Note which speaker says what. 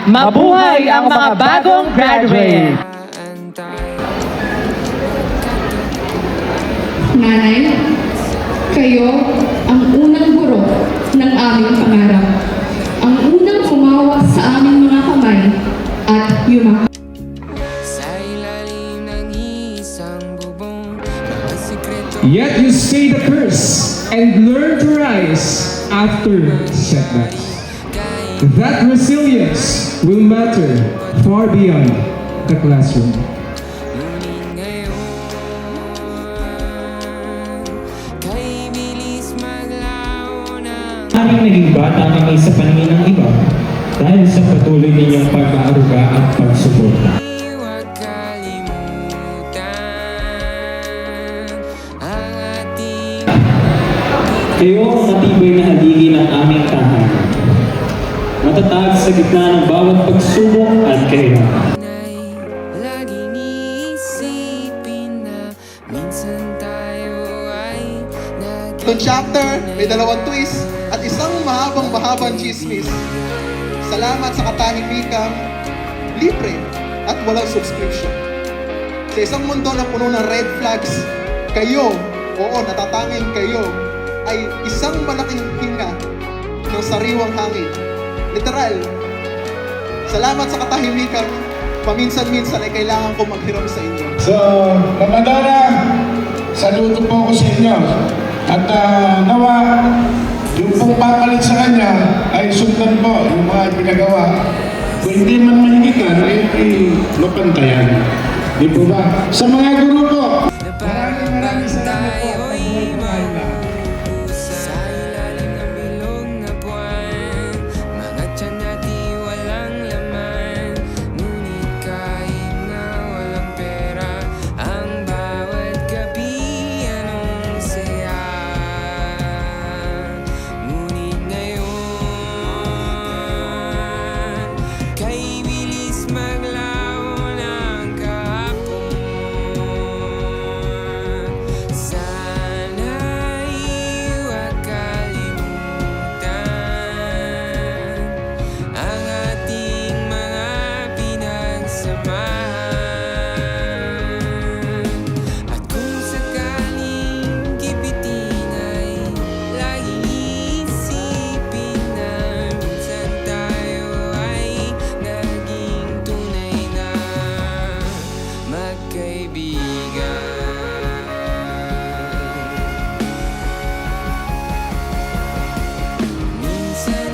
Speaker 1: Mabuhay ang mga bagong graduate!
Speaker 2: Nanay, kayo ang unang guro ng aming pangarap. Ang unang kumawa sa aming mga kamay at yumakap.
Speaker 3: Yet you stay the curse and learn to rise after setbacks. That resilience will matter far beyond the classroom.
Speaker 4: Aming naging bata kami sa paningin ng iba dahil sa patuloy ninyong pag-aaruga at pagsuporta. Kayo ang matibay na haligi ng aming tahanan. Matatag sa gitna ng bawat pagsubok at kahirapan.
Speaker 5: Itong chapter, may dalawang twist at isang mahabang chismis. Salamat sa katahimikang libre at walang subscription. Sa isang mundo na puno ng red flags, kayo, oo, natatanging kayo, ay isang malaking hinga ng sariwang hangin. Literal, salamat sa katahimikan, paminsan-minsan ay kailangan ko maghiram sa inyo.
Speaker 6: So, Mamadora, saludo po ko sa inyo. At nawa, yung pong papalit sa kanya ay sundan po yung mga ginagawa. Kung hindi man mahigitan, ay mapantayan. Di po ba? Sa mga guro po, maraming salamat po.
Speaker 7: Minsan